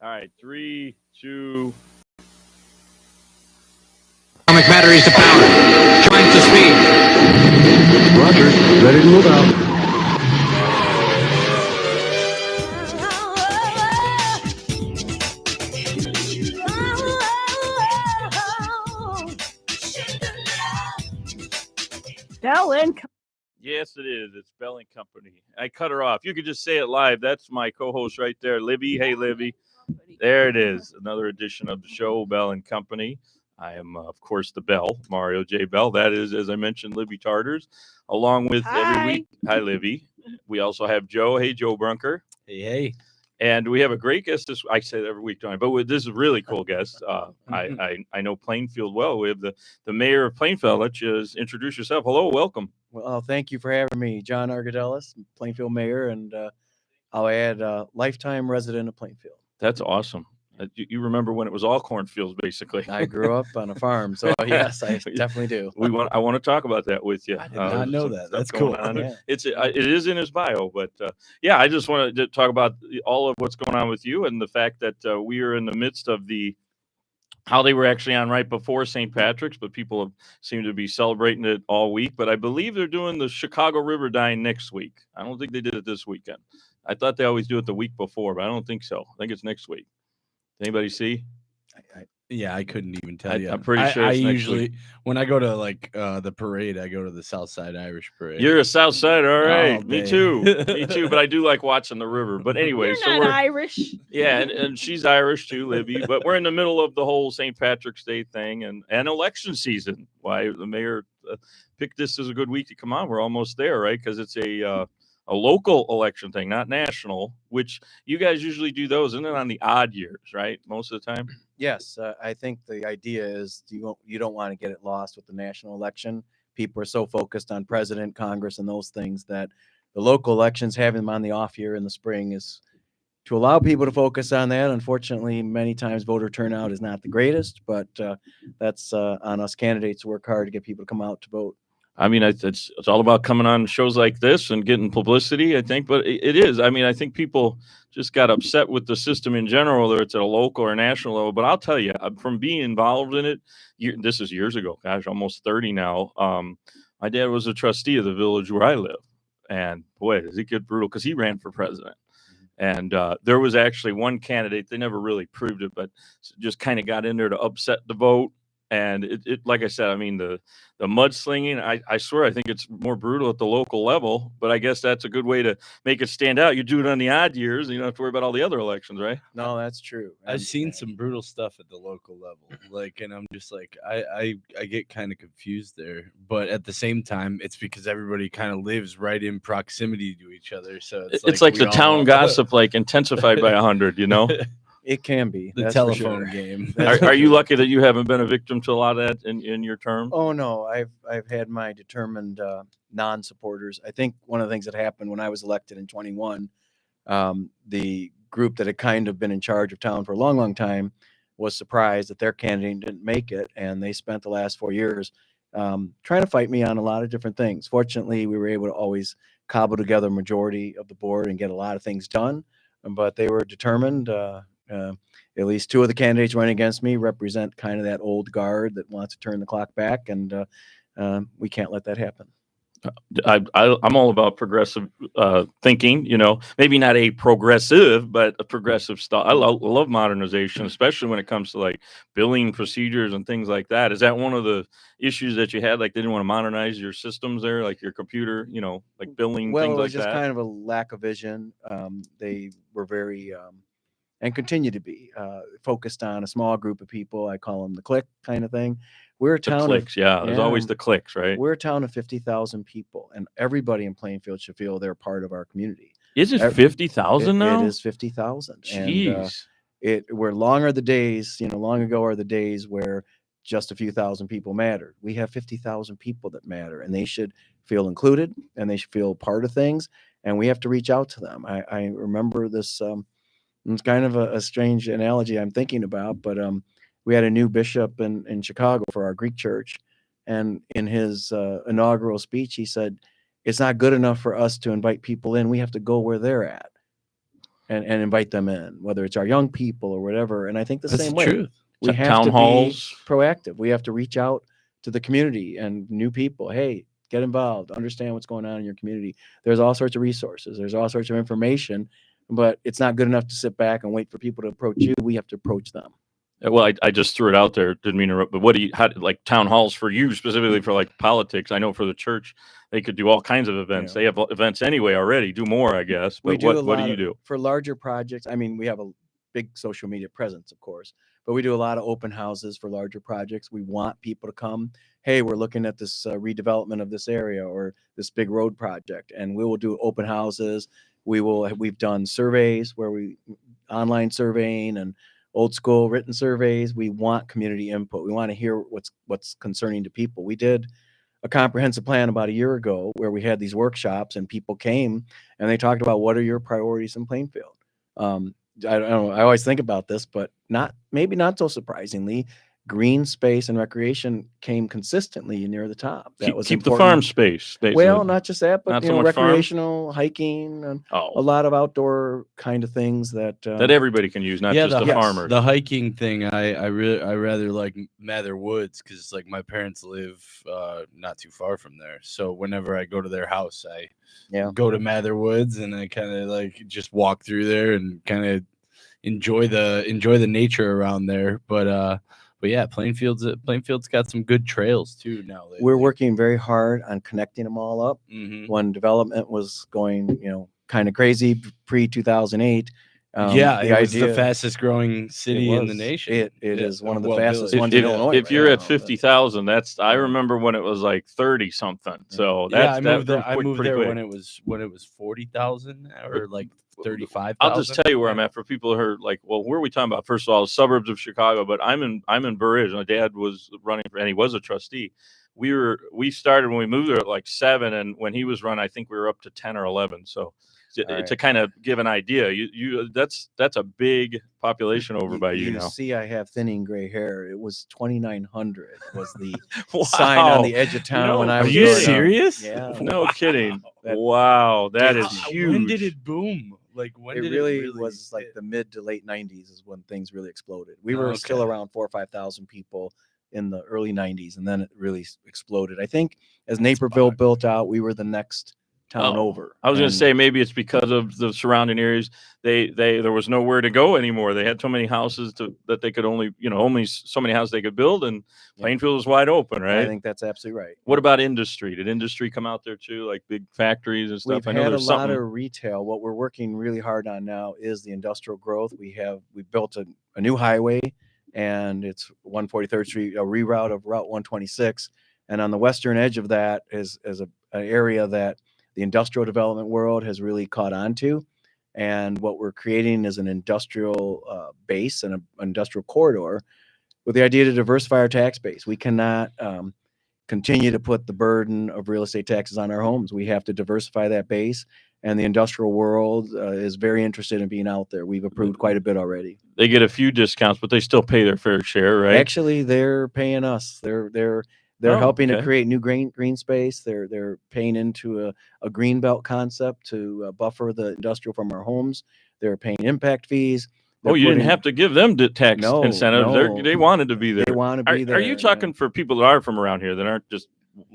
All right, 3, 2. Atomic batteries to power. Charge to speed. Roger. Ready to move out. Bell and Yes, it is. It's Bell and Company. I cut her off. You could just say it live. That's my co-host right there, Libby. Hey, Libby. There it is. Another edition of the show, Bell and Company. I am, of course, the Bell, Mario J. Bell. That is, as I mentioned, Libby Tartars, along with every week. Hi, Libby. We also have Joe. Hey, Joe Brunker. Hey. And we have a great guest. I say that every week, Tony, but this is a really cool guest. I know Plainfield well. We have the mayor of Plainfield. Let's just introduce yourself. Hello, welcome. Well, thank you for having me, John Argoudelis, Plainfield mayor, and I'll add lifetime resident of Plainfield. That's awesome. You remember when it was all cornfields, basically. I grew up on a farm, so yes, I definitely do. I want to talk about that with you. I did not know that. That's cool. Yeah. It is in his bio, but I just wanted to talk about all of what's going on with you and the fact that we are in the midst of the holiday we're actually on right before St. Patrick's, but people seem to be celebrating it all week. But I believe they're doing the Chicago River Dine next week. I don't think they did it this weekend. I thought they always do it the week before, but I don't think so. I think it's next week. Anybody see? I couldn't even tell you. I'm pretty sure. I it's next usually, week. when I go to the parade, I go to the Southside Irish Parade. You're a South Side, all right. Me day. too. Me too. But I do like watching the river. But anyway, You're not Irish. Yeah, and she's Irish too, Libby. But we're in the middle of the whole St. Patrick's Day thing and election season. Why the mayor picked this as a good week to come on. We're almost there, right? Because it's a local election thing, not national, which you guys usually do those, isn't it, on the odd years, right? Most of the time. Yes, I think the idea is you don't want to get it lost with the national election. People are so focused on president, Congress, and those things that the local elections, having them on the off year in the spring, is to allow people to focus on that. Unfortunately, many times voter turnout is not the greatest, but that's on us candidates to work hard to get people to come out to vote. I mean, it's all about coming on shows like this and getting publicity, I think. But it is. I mean, I think people just got upset with the system in general, whether it's at a local or national level. But I'll tell you, from being involved in it, this is years ago, gosh, almost 30 now. My dad was a trustee of the village where I live. And boy, does it get brutal because he ran for president. And there was actually one candidate, they never really proved it, but just kind of got in there to upset the vote. And it like I said, I mean, the mudslinging, I swear, I think it's more brutal at the local level, but I guess that's a good way to make it stand out. You do it on the odd years, and you don't have to worry about all the other elections, right? No, that's true. I've seen some brutal stuff at the local level, and I'm just like, I get kind of confused there, but at the same time, it's because everybody kind of lives right in proximity to each other, so it's like the town gossip, intensified by 100, you know. It can be the telephone game. Are you lucky that you haven't been a victim to a lot of that in your term? Oh no, I've had my determined non-supporters. I think one of the things that happened when I was elected in 21, the group that had kind of been in charge of town for a long time was surprised that their candidate didn't make it, and they spent the last 4 years trying to fight me on a lot of different things. Fortunately, we were able to always cobble together a majority of the board and get a lot of things done, but they were determined. At least two of the candidates running against me represent kind of that old guard that wants to turn the clock back, and we can't let that happen. I'm all about progressive thinking, maybe not a progressive, but a progressive style. I love modernization, especially when it comes to billing procedures and things like that. Is that one of the issues that you had? They didn't want to modernize your systems there, your computer, billing, well, things it was like just that? kind of a lack of vision. They were very and continue to be focused on a small group of people. I call them the clique kind of thing. We're a town of there's always the cliques, right? We're a town of 50,000 people, and everybody in Plainfield should feel they're part of our community. Is it 50,000 now? It is 50,000. Jeez. And long ago are the days where just a few thousand people mattered. We have 50,000 people that matter, and they should feel included, and they should feel part of things, and we have to reach out to them. I remember this. It's kind of a strange analogy I'm thinking about, but we had a new bishop in Chicago for our Greek church, and in his inaugural speech, he said, "It's not good enough for us to invite people in. We have to go where they're at." and invite them in, whether it's our young people or whatever. And I think the That's same the way. truth. We have Town to halls. be proactive. We have to reach out to the community and new people. Hey, get involved, understand what's going on in your community. There's all sorts of resources. There's all sorts of information, but it's not good enough to sit back and wait for people to approach you. We have to approach them. Well, I just threw it out there. Didn't mean to interrupt, but what do you, like town halls for you specifically for like politics? I know for the church, they could do all kinds of events. Yeah. They have events anyway already. Do more, I guess. But We do what do you do? for larger projects? I mean, we have a big social media presence, of course, but we do a lot of open houses for larger projects. We want people to come. Hey, we're looking at this redevelopment of this area or this big road project, and we will do open houses. We've done surveys where we online surveying and old school written surveys. We want community input. We want to hear what's concerning to people. We did a comprehensive plan about a year ago where we had these workshops and people came and they talked about what are your priorities in Plainfield. I don't know. I always think about this, but maybe not so surprisingly, green space and recreation came consistently near the top. That was keep the important. farm space. Basically. Well, not just that, but Not so much farm? recreational hiking and a lot of outdoor kind of things that everybody can use, not just the farmers. The hiking thing, I rather like Mather Woods because like my parents live not too far from there. So whenever I go to their house, I go to Mather Woods and I kind of like just walk through there and kind of enjoy the nature around there. But yeah, Plainfield's got some good trails too now. Lately. We're working very hard on connecting them all up. Mm-hmm. When development was going, kind of crazy pre-2008. It was the fastest growing city in the nation. It is one of the fastest ones in in Illinois. If you're at 50,000, I remember when it was like 30 something. So I moved there when it was 40,000 or like 35,000. I'll just tell you where I'm at for people who are like, well, where are we talking about? First of all, suburbs of Chicago, but I'm in Burris. My dad was running and he was a trustee. We started when we moved there at like 7, and when he was running, I think we were up to 10 or 11. So to kind of give an idea, that's a big population over by you now. You see, I have thinning gray hair. It was 2,900 was the sign on the edge of town when I was. Are you serious? Yeah, no kidding. Wow, that is huge. When did it boom? Like when it did really it really was like the mid to late 90s is when things really exploded. We were still around 4,000 or 5,000 people in the early 90s, and then it really exploded. I think as Naperville built out, we were the next town over. I was going to say maybe it's because of the surrounding areas. There was nowhere to go anymore. They had so many houses that they could only so many houses they could build, and Plainfield was wide open, right? I think that's absolutely right. What about industry? Did industry come out there too, like big factories and stuff? We've had a lot of retail. What we're working really hard on now is the industrial growth. We built a new highway, and it's 143rd Street, a reroute of Route 126, and on the western edge of that is an area that the industrial development world has really caught on to. And what we're creating is an industrial base and an industrial corridor with the idea to diversify our tax base. We cannot continue to put the burden of real estate taxes on our homes. We have to diversify that base. And the industrial world is very interested in being out there. We've approved quite a bit already. They get a few discounts, but they still pay their fair share, right? Actually, they're paying us. They're helping to create new green space. They're paying into a green belt concept to buffer the industrial from our homes. They're paying impact fees. You didn't have to give them tax incentives. No. They wanted to be there. They want to be there. Are you talking for people that are from around here that aren't just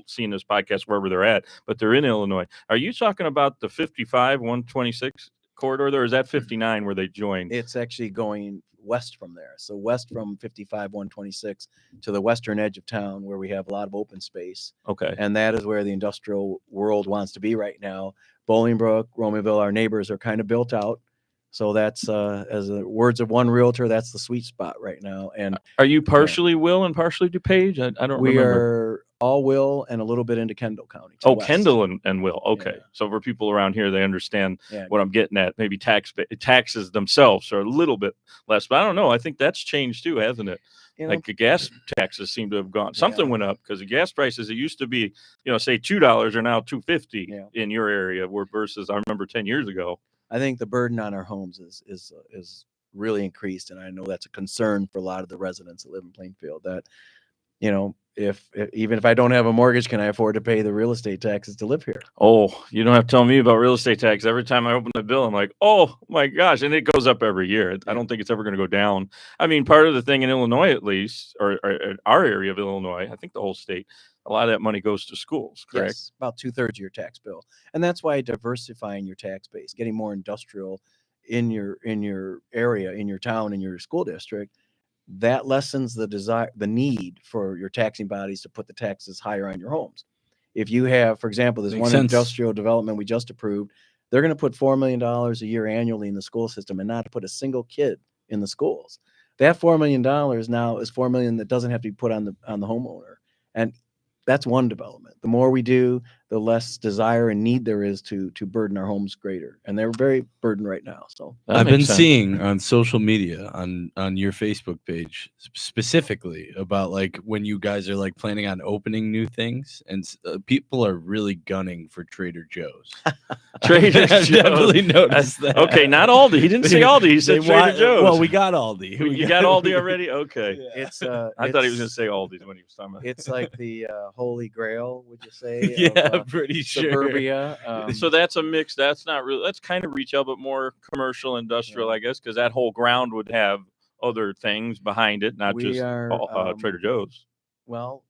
seeing this podcast wherever they're at, but they're in Illinois? Are you talking about the 55, 126 corridor there? Or is that 59 where they joined? It's actually going west from there. So west from 55, 126 to the western edge of town where we have a lot of open space. Okay. And that is where the industrial world wants to be right now. Bolingbrook, Romeoville, our neighbors are kind of built out. So that's, as the words of one realtor, that's the sweet spot right now. And are you partially Will and partially DuPage? I don't remember. We are all Will and a little bit into Kendall County. West. Kendall and Will. Okay. Yeah. So for people around here, they understand what I'm getting at. Maybe taxes themselves are a little bit less, but I don't know. I think that's changed too, hasn't it? Like the gas taxes seem to have gone. Something went up because the gas prices, it used to be, say $2 are now $2.50 in your area, versus I remember 10 years ago. I think the burden on our homes is really increased, and I know that's a concern for a lot of the residents that live in Plainfield. That even if I don't have a mortgage, can I afford to pay the real estate taxes to live here? Oh, you don't have to tell me about real estate tax. Every time I open the bill, I'm like, oh my gosh. And it goes up every year. I don't think it's ever going to go down. I mean, part of the thing in Illinois, at least, or our area of Illinois, I think the whole state, a lot of that money goes to schools, correct? Yes, about 2/3 of your tax bill. And that's why diversifying your tax base, getting more industrial in your area, in your town, in your school district, that lessens the need for your taxing bodies to put the taxes higher on your homes. If you have, for example, there's one industrial development we just approved, they're going to put $4 million a year annually in the school system and not put a single kid in the schools. That $4 million now is $4 million that doesn't have to be put on the homeowner. And that's one development. The more we do, the less desire and need there is to burden our homes greater. And they're very burdened right now. So I've been seeing on social media, on your Facebook page specifically, about like when you guys are like planning on opening new things, and people are really gunning for Trader Joe's. Trader Joe's. Definitely noticed that. Okay, not Aldi. He didn't say Aldi. He said Trader Joe's. Well, we got Aldi. You got Aldi already? Okay. yeah. I thought he was going to say Aldi when he was talking about. It's like the Holy Grail, would you say? Yeah, of, pretty sure. Suburbia. So that's a mix. That's not really. That's kind of retail, but more commercial, industrial, I guess, because that whole ground would have other things behind it, not just Trader Joe's. Well,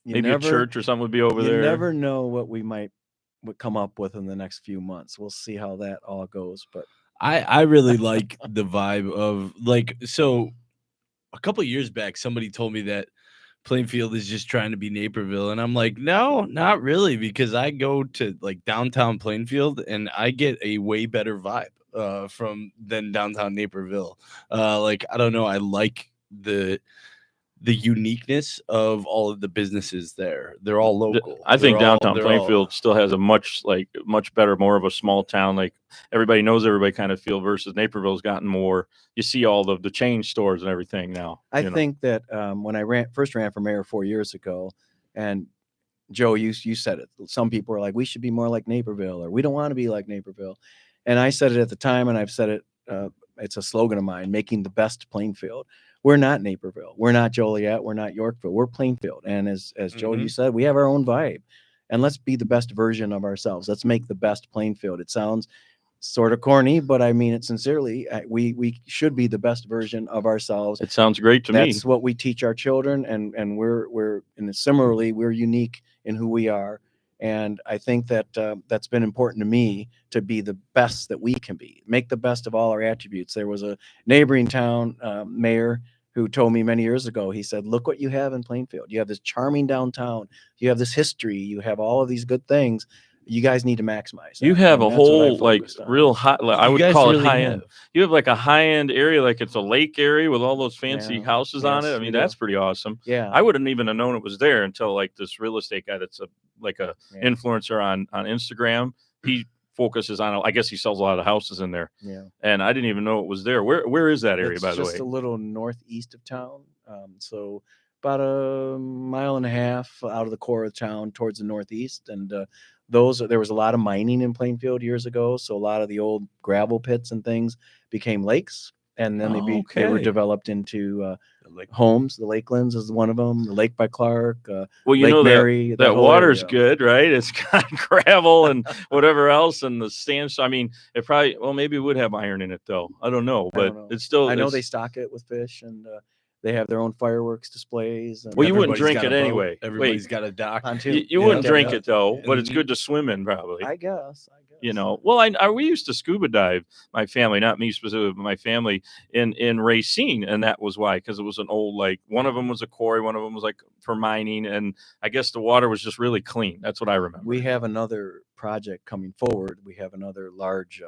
Maybe a church or something would be over there. You never know what we would come up with in the next few months. We'll see how that all goes. But I really like the vibe of so a couple of years back, somebody told me that Plainfield is just trying to be Naperville, and I'm like, no, not really, because I go to like downtown Plainfield and I get a way better vibe than downtown Naperville. I don't know, I like the uniqueness of all of the businesses there. They're all local. I think downtown Plainfield still has a much better, more of a small town, like everybody knows everybody kind of feel, versus Naperville's gotten more. You see all the chain stores and everything now. I think that when I first ran for mayor 4 years ago, and Joe, you said it. Some people are like, we should be more like Naperville, or we don't want to be like Naperville. And I said it at the time, and I've said it. It's a slogan of mine: making the best Plainfield. We're not Naperville. We're not Joliet. We're not Yorkville. We're Plainfield. And as Joe, you said, we have our own vibe. And let's be the best version of ourselves. Let's make the best Plainfield. It sounds sort of corny, but I mean it sincerely. We should be the best version of ourselves. It sounds great to me. That's what we teach our children, and we're similarly, we're unique in who we are. And I think that that's been important to me, to be the best that we can be, make the best of all our attributes. There was a neighboring town mayor who told me many years ago, he said, look what you have in Plainfield. You have this charming downtown. You have this history. You have all of these good things. You guys need to maximize that. You have a whole real high, I would call it high end. You have like a high end area, like it's a lake area with all those fancy houses on it. I mean, that's pretty awesome. Yeah. I wouldn't even have known it was there until like this real estate guy that's a influencer on Instagram. He focuses on, I guess he sells a lot of houses in there. Yeah. And I didn't even know it was there. Where is that area, by the way? Just a little northeast of town. So about a mile and a half out of the core of town towards the northeast. And there was a lot of mining in Plainfield years ago. So a lot of the old gravel pits and things became lakes. And then they were developed into homes. The Lakelands is one of them. The Lake by Clark. Well, Lake Mary, that water's good, right? It's got gravel and whatever else, and the sandstone. I mean, it probably, maybe it would have iron in it though. I don't know, but it's still. I know they stock it with fish, and they have their own fireworks displays. And well, you wouldn't drink it anyway. Everybody's got a dock. You wouldn't drink it though, but it's good to swim in, probably. I guess. Well, we used to scuba dive, my family, not me specifically, but my family in Racine, and that was why, because it was an old, one of them was a quarry, one of them was like for mining, and I guess the water was just really clean. That's what I remember. We have another project coming forward. We have another large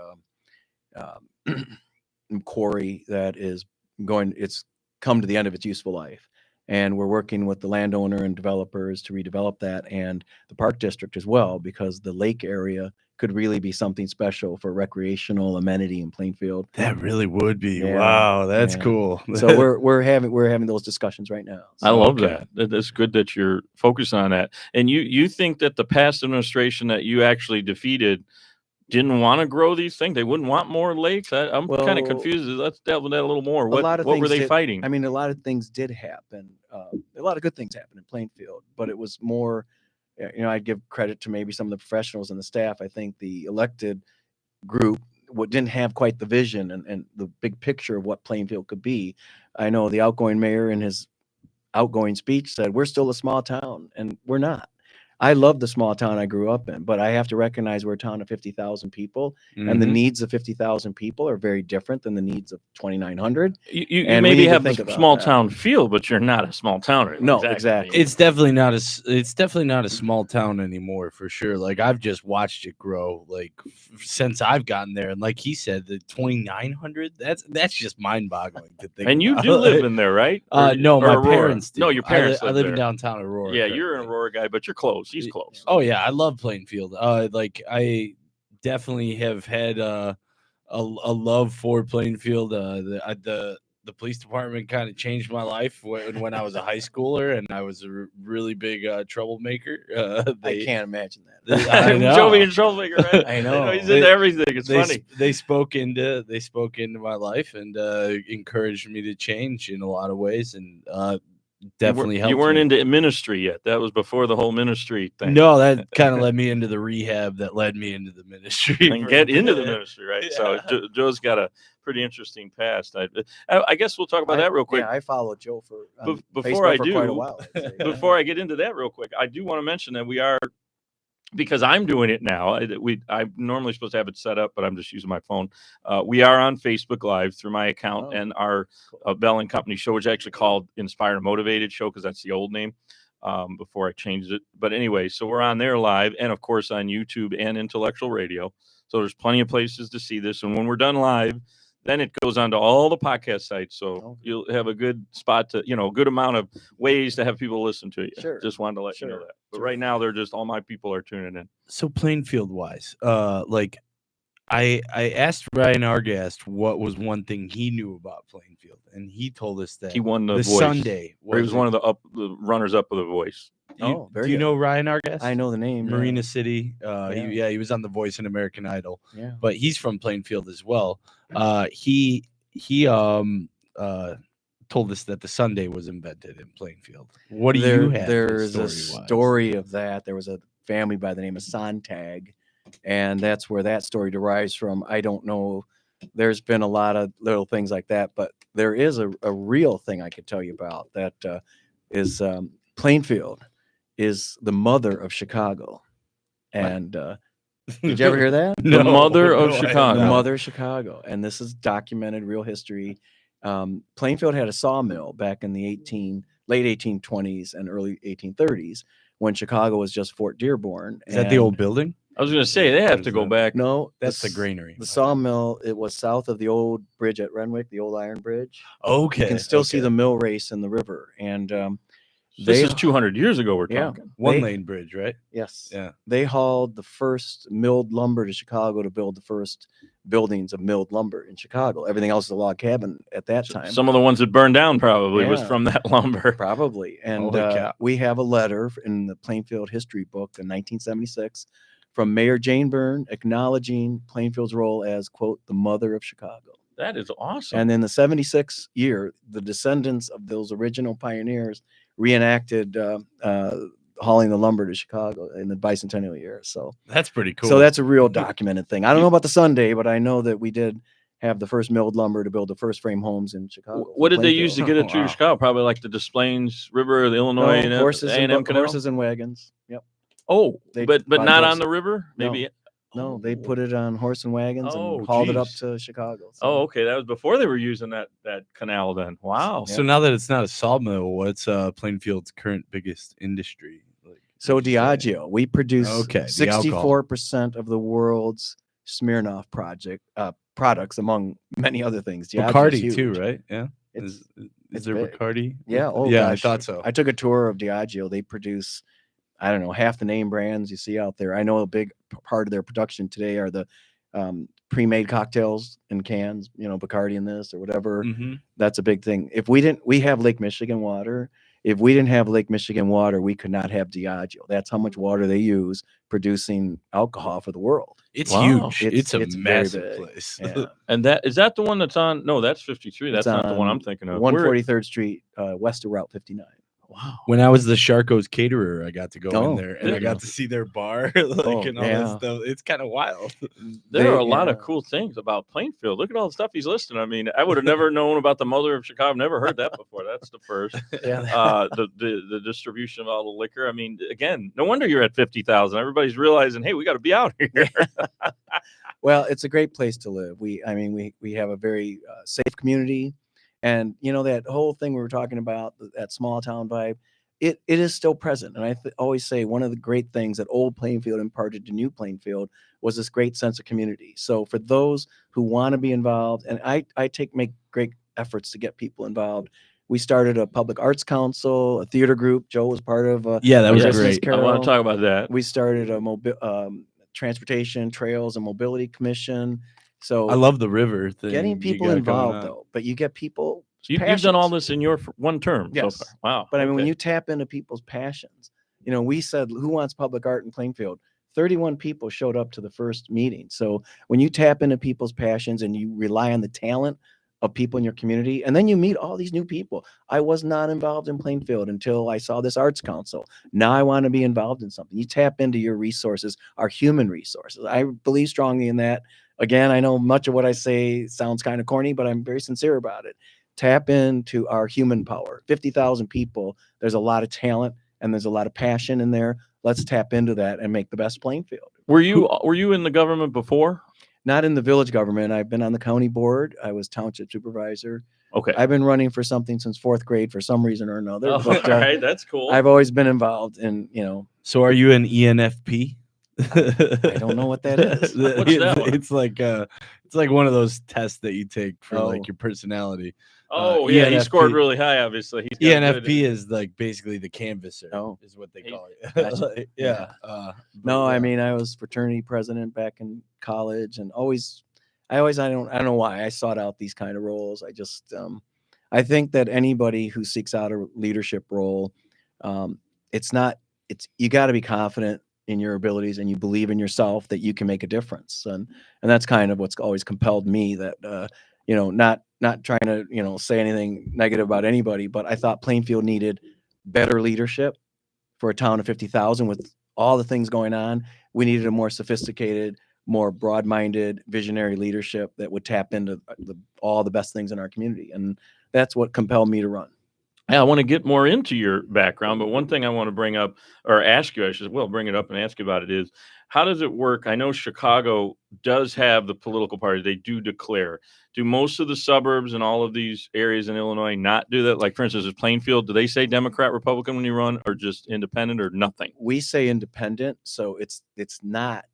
quarry that is it's come to the end of its useful life. And we're working with the landowner and developers to redevelop that, and the park district as well, because the lake area could really be something special for recreational amenity in Plainfield. That really would be. Yeah. Wow, that's cool. So we're having those discussions right now. So, I love that. That's good that you're focused on that. And you think that the past administration that you actually defeated didn't want to grow these things? They wouldn't want more lakes? I'm kind of Well, confused. Let's delve into that a little more. a lot of What were things they fighting? I mean, a lot of things did happen. A lot of good things happened in Plainfield, but it was more, I'd give credit to maybe some of the professionals and the staff. I think the elected group didn't have quite the vision and the big picture of what Plainfield could be. I know the outgoing mayor in his outgoing speech said, we're still a small town, and we're not. I love the small town I grew up in, but I have to recognize we're a town of 50,000 people, and the needs of 50,000 people are very different than the needs of 2,900. You and we maybe need to have the think about small that. town feel, but you're not a small towner. No, exactly. It's definitely not a small town anymore, for sure. Like, I've just watched it grow, like, since I've gotten there. And like he said, the 2,900, that's just mind-boggling to think And you about. do live in there, right? No, my Aurora? parents do. No, your parents I live in there. downtown Aurora. Yeah, you're an currently. Aurora guy, but you're close. He's close. Oh yeah, I love Plainfield. Like, I definitely have had a love for Plainfield. The police department kind of changed my life when I was a high schooler, and I was a really big troublemaker. I can't imagine that. I know. Joe being troublemaker, right? I know. He's into everything. It's funny. They spoke into my life and encouraged me to change in a lot of ways, and definitely helped. You weren't me. into ministry yet. That was before the whole ministry thing. No, that kind of led me into the rehab that led me into the ministry. And get into the ministry, right? So Joe's got a pretty interesting past. I guess we'll talk about that real quick. Yeah, I followed Joe for Before Facebook I for do, quite a while. I'd say. before I get into that real quick, I do want to mention that we are, because I'm doing it now. I'm normally supposed to have it set up, but I'm just using my phone. We are on Facebook Live through my account and our Bell and Company show, which is actually called Inspired and Motivated Show, because that's the old name before I changed it. But anyway, so we're on there live, and of course on YouTube and Intellectual Radio. So there's plenty of places to see this. And when we're done live, then it goes on to all the podcast sites. So you'll have a good spot to, a good amount of ways to have people listen to you. Sure. Just wanted to let you know that. But right now, they're just all my people are tuning in. So Plainfield wise, like I asked Ryan Argast what was one thing he knew about Plainfield, and he told us that He won the Voice. Sunday. He was one of the runners up of the Voice. Oh, very Do you good. know Ryan Argast? I know the name. Marina City. He was on The Voice and American Idol. Yeah. But he's from Plainfield as well. He told us that the Sunday was invented in Plainfield. What do you have? There's a story of that. There was a family by the name of Sontag, and that's where that story derives from. I don't know. There's been a lot of little things like that, but there is a real thing I could tell you about that is Plainfield is the mother of Chicago. And did you ever hear that? The mother of Chicago. The mother of Chicago. And this is documented, real history. Plainfield had a sawmill back in the late 1820s and early 1830s when Chicago was just Fort Dearborn. Is that the old building? I was going to say, they have to go back. No, That's the granary. The sawmill, it was south of the old bridge at Renwick, the old iron bridge. Okay. You can still see the mill race in the river. And this is 200 years ago we're talking. One lane bridge, right? Yes. Yeah. They hauled the first milled lumber to Chicago to build the first buildings of milled lumber in Chicago. Everything else is a log cabin at that time. Some of the ones that burned down probably was from that lumber. Probably. And Holy cow. we have a letter in the Plainfield history book in 1976 from Mayor Jane Byrne acknowledging Plainfield's role as, quote, the mother of Chicago. That is awesome. And in the 76 year, the descendants of those original pioneers reenacted hauling the lumber to Chicago in the bicentennial year. So that's pretty cool. So that's a real documented thing. I don't know about the Sunday, but I know that we did have the first milled lumber to build the first frame homes in Chicago. What did they use to get it to Chicago? Probably like the Des Plaines River, the Illinois, and horses A&M Canal? Horses and wagons. Yep. Oh, but not on the river? No. Maybe. No, they put it on horse and wagons and hauled it up to Chicago. So. Oh, okay. That was before they were using that canal then. Wow. So now that it's not a sawmill, what's Plainfield's current biggest industry? So Diageo, we produce Okay, 64% of the world's Smirnoff products, among many other things. Diageo's Bacardi huge. too, right? Yeah. It's there big. Bacardi? Yeah. Oh, yeah, gosh. I thought so. I took a tour of Diageo. They produce, I don't know, half the name brands you see out there. I know a big part of their production today are the pre-made cocktails in cans, Bacardi in this or whatever. Mm-hmm. That's a big thing. We have Lake Michigan water. if we didn't have Lake Michigan water, we could not have Diageo. That's how much water they use producing alcohol for the world. It's Wow. huge. It's a very massive big. place. Yeah. And is that the one that's on? No, that's 53. That's It's not the one on I'm thinking of. Where- 143rd Street, west of Route 59. Wow. When I was the Sharko's caterer, I got to go Oh, in there and there I you got go. to see their bar, and all yeah. that stuff. It's kind of wild. There are a lot of Yeah. cool things about Plainfield. Look at all the stuff he's listing. I mean, I would have never known about the mother of Chicago. I've never heard that before. That's the first. Yeah. The distribution of all the liquor. I mean, again, no wonder you're at 50,000. Everybody's realizing, hey, we got to be out here. Well, it's a great place to live. We have a very safe community, and that whole thing we were talking about, that small town vibe, it is still present. And I always say one of the great things that old Plainfield imparted to new Plainfield was this great sense of community. So for those who want to be involved, and I make great efforts to get people involved. We started a public arts council, a theater group. Joe was part of. Yeah, that was Christmas great. I want Carol. to talk about that. We started a transportation, trails, and mobility commission. So I love the river thing. getting you people got going involved on. though, but you get people. You've done all passions. this in your one term Yes. so far. Wow. But I mean, when okay. you tap into people's passions, we said, who wants public art in Plainfield? 31 people showed up to the first meeting. So when you tap into people's passions and you rely on the talent of people in your community, and then you meet all these new people. I was not involved in Plainfield until I saw this arts council. Now I want to be involved in something. You tap into your resources, our human resources. I believe strongly in that. Again, I know much of what I say sounds kind of corny, but I'm very sincere about it. Tap into our human power. 50,000 people. There's a lot of talent and there's a lot of passion in there. Let's tap into that and make the best Plainfield. Were you in the government before? Not in the village government. I've been on the county board. I was township supervisor. Okay. I've been running for something since 4th grade for some reason or another. Oh, But all right, that's cool. I've always been involved in, So are you an ENFP? I don't know what that is. What's that one? It's like one of those tests that you take for Oh. like your personality. oh yeah, he ENFP. scored really high. Obviously, he's got ENFP good- is like basically the canvser. Oh. Is what they He- call it. Gotcha. yeah. No, I mean, I was fraternity president back in college and I don't know why I sought out these kind of roles. I just, I think that anybody who seeks out a leadership role, you got to be confident in your abilities and you believe in yourself that you can make a difference. And that's kind of what's always compelled me that, not trying to, say anything negative about anybody, but I thought Plainfield needed better leadership for a town of 50,000 with all the things going on. We needed a more sophisticated, more broad-minded, visionary leadership that would tap into all the best things in our community. And that's what compelled me to run. Yeah, I want to get more into your background, but one thing I want to bring up or ask you, bring it up and ask you about it is, how does it work? I know Chicago does have the political party. They do declare. Do most of the suburbs and all of these areas in Illinois not do that? Like, for instance, is Plainfield, do they say Democrat, Republican when you run, or just independent or nothing? We say independent, so it is not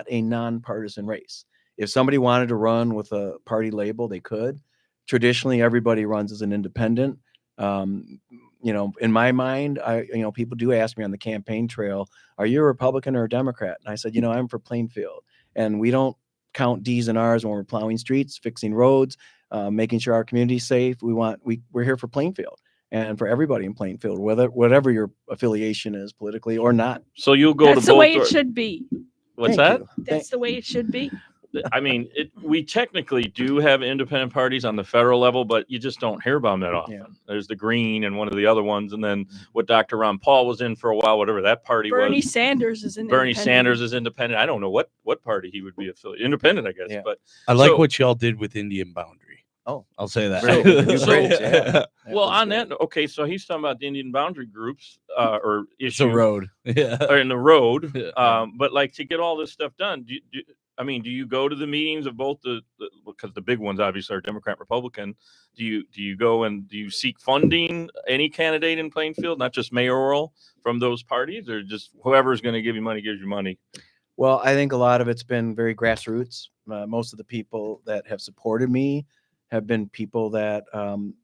a nonpartisan race. If somebody wanted to run with a party label, they could. Traditionally, everybody runs as an independent. In my mind, people do ask me on the campaign trail, are you a Republican or a Democrat? And I said, I'm for Plainfield, and we don't count D's and R's when we're plowing streets, fixing roads, making sure our community's safe. We're here for Plainfield and for everybody in Plainfield, whatever your affiliation is politically or not. So you'll go That's to the both. way it should be. What's Thank that? you. That's the way it should be. I mean, we technically do have independent parties on the federal level, but you just don't hear about them that often. Yeah. There's the Green and one of the other ones, and then what Dr. Ron Paul was in for a while, whatever that party Bernie was. Sanders is in. Bernie Sanders is independent. I don't know what party he would be affiliated. Independent, I guess. Yeah. But I like So- what y'all did with Indian Boundary. Oh, I'll say that. Right, with the new So- bridge, yeah. That well, was on good. that, okay. So he's talking about the Indian boundary groups or It's a issues road. Yeah. or in the road. Yeah. But like to get all this stuff done, do you go to the meetings of both because the big ones obviously are Democrat, Republican. Do you go and do you seek funding any candidate in Plainfield, not just mayoral from those parties, or just whoever's going to give you money gives you money? Well, I think a lot of it's been very grassroots. Most of the people that have supported me have been people that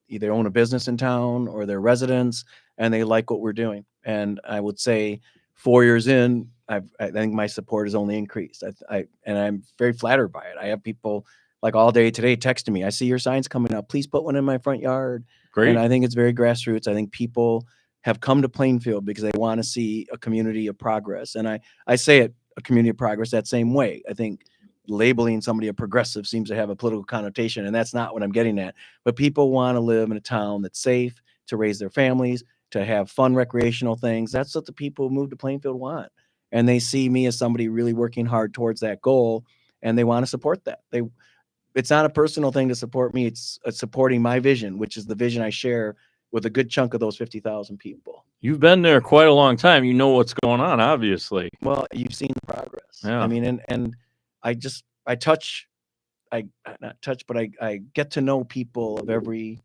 either own a business in town or they're residents and they like what we're doing. And I would say 4 years in, I think my support has only increased. And I'm very flattered by it. I have people like all day today texting me, I see your signs coming up. Please put one in my front yard. Great. And I think it's very grassroots. I think people have come to Plainfield because they want to see a community of progress. And I say it, a community of progress, that same way. I think labeling somebody a progressive seems to have a political connotation, and that's not what I'm getting at. But people want to live in a town that's safe, to raise their families, to have fun recreational things. That's what the people who move to Plainfield want. And they see me as somebody really working hard towards that goal, and they want to support that. It's not a personal thing to support me. It's supporting my vision, which is the vision I share with a good chunk of those 50,000 people. You've been there quite a long time. You know what's going on, obviously. Well, you've seen the progress. Yeah. I mean, and I get to know people of every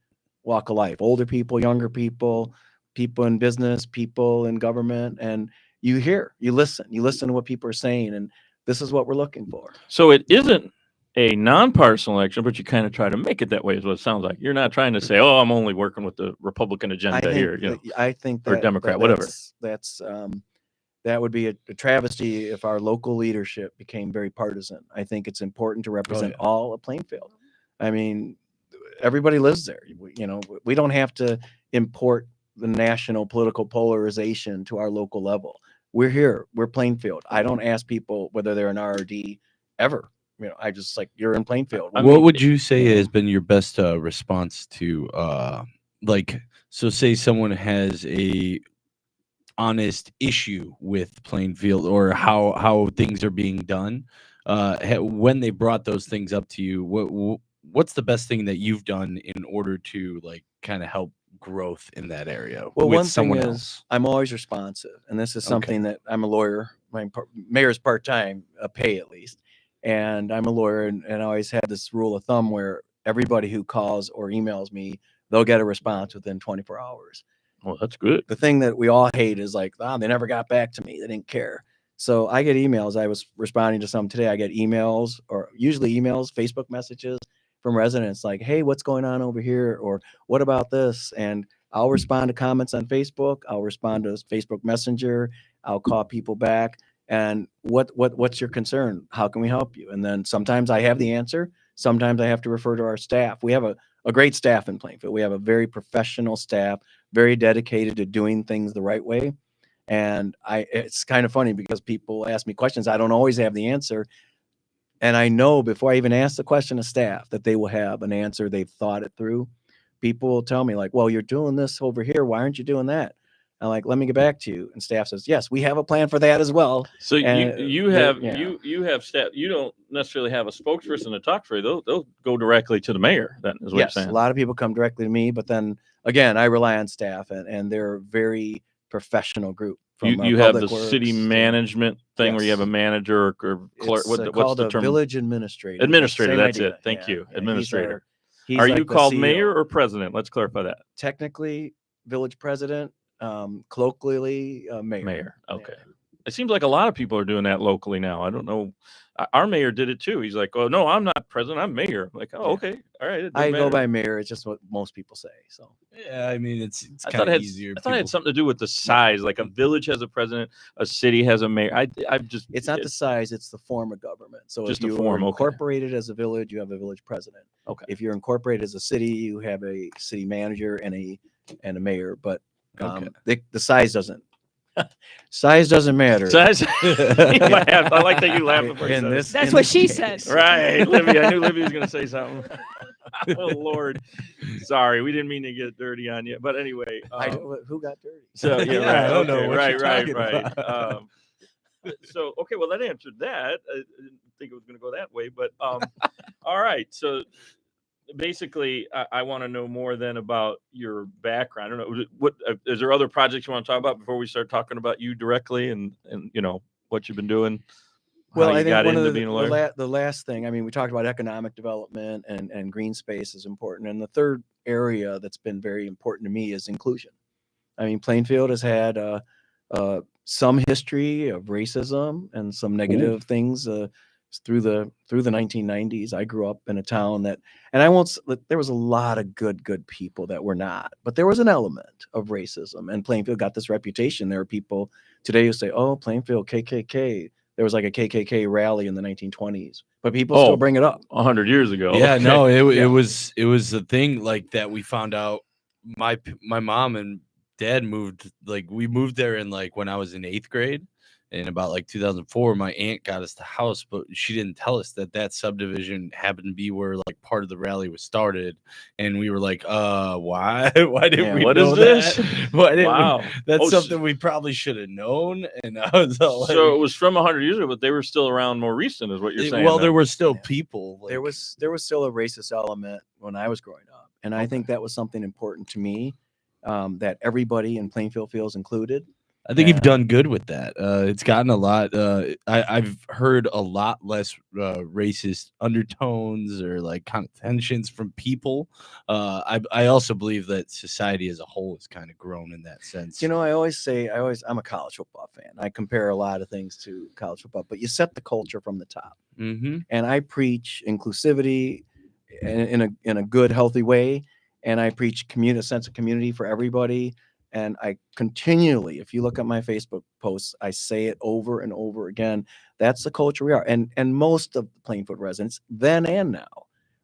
walk of life, older people, younger people, people in business, people in government, and you listen to what people are saying, and this is what we're looking for. So it isn't a nonpartisan election, but you kind of try to make it that way, is what it sounds like. You're not trying to say, "Oh, I'm only working with the Republican agenda here," I think or Democrat, whatever. That would be a travesty if our local leadership became very partisan. I think it's important to represent all of Plainfield. I mean, everybody lives there. We don't have to import the national political polarization to our local level. We're here. We're Plainfield. I don't ask people whether they're an RRD ever. I just like, you're in Plainfield. What would you say has been your best response to so say someone has a honest issue with Plainfield or how things are being done, when they brought those things up to you, what's the best thing that you've done in order to kind of help growth in that area? Well, with one thing someone is else? I'm always responsive, and this is something that I'm a lawyer. My mayor's part-time, pay at least, and I'm a lawyer, and I always had this rule of thumb where everybody who calls or emails me, they'll get a response within 24 hours. Well, that's good. The thing that we all hate is like, they never got back to me. They didn't care. So I get emails. I was responding to some today. I get emails, or usually emails, Facebook messages from residents like, "Hey, what's going on over here?" Or "What about this?" And I'll respond to comments on Facebook. I'll respond to Facebook Messenger. I'll call people back. And what's your concern? How can we help you? And then sometimes I have the answer. Sometimes I have to refer to our staff. We have a great staff in Plainfield. We have a very professional staff, very dedicated to doing things the right way. And it's kind of funny because people ask me questions. I don't always have the answer. And I know before I even ask the question to staff that they will have an answer. They've thought it through. People will tell me like, "Well, you're doing this over here. Why aren't you doing that?" I'm like, "Let me get back to you." And staff says, "Yes, we have a plan for that as well." So you have staff. You don't necessarily have a spokesperson to talk for you. They'll go directly to the mayor. Then is what you're saying. A lot of people come directly to me, but then again, I rely on staff, and they're a very professional group. You have the city management thing where you have a manager or clerk. It's what's the term? Village administrator. Administrator. Same That's idea. it. Thank you. Administrator. He's Are like you the called CEO. mayor or president? Let's clarify that. Technically, village president. Colloquially, mayor. Mayor. Okay. It seems like a lot of people are doing that locally now. I don't know. Our mayor did it too. He's like, "Oh no, I'm not president. I'm mayor." I'm like, "Oh, okay, all right." I go by mayor. It's just what most people say. So Yeah, I mean it's I kind thought of it easier. had something to do with the size. Like a village has a president, a city has a mayor. it's not the size; it's the form of government. So Just if the you form, are okay. incorporated as a village, you have a village president. Okay. If you're incorporated as a city, you have a city manager and a mayor. But the size doesn't. Size doesn't matter. Size. I like that you laughed before you said it. That's what she says. Right, Livy. I knew Livy was going to say something. Oh Lord, sorry, we didn't mean to get dirty on you, but anyway, who got dirty? So yeah, Yeah, right, I don't know okay, what right, you're right. talking So okay, well that answered that. I didn't think it was going to go that way, but all right. So basically, I want to know more then about your background. I don't know what is there other projects you want to talk about before we start talking about you directly and what you've been doing. Well, I you think got one into of being a lawyer? the last thing, I mean, we talked about economic development and green space is important. And the third area that's been very important to me is inclusion. I mean, Plainfield has had some history of racism and some negative things through the 1990s. I grew up in a town there was a lot of good people that were not, but there was an element of racism, and Plainfield got this reputation. There are people today who say, "Oh, Plainfield KKK." There was like a KKK rally in the 1920s, but people still bring it up. 100 years ago. Yeah, Okay. no, it was a thing like that we found out my mom and dad moved, like we moved there in like when I was in 8th grade. In about like 2004, my aunt got us the house, but she didn't tell us that subdivision happened to be where like part of the rally was started. And we were like, why? Why didn't we what know is this? that? Why didn't Wow. we? That's Oh, something we probably should have known. And I was all like, So it was from 100 years ago, but they were still around more recent, is what you're saying. well, then. there were still Yeah. people. There was still a racist element when I was growing up, and I think that was something important to me, that everybody in Plainfield feels included. I think you've Yeah. done good with that. It's gotten a lot. I've heard a lot less racist undertones or like contentions from people. I also believe that society as a whole has kind of grown in that sense. You know, I'm a college football fan. I compare a lot of things to college football, but you set the culture from the top. Mm-hmm. And I preach inclusivity in a good, healthy way, and I preach a sense of community for everybody. And I continually, if you look at my Facebook posts, I say it over and over again. That's the culture we are. And most of the Plainfield residents, then and now,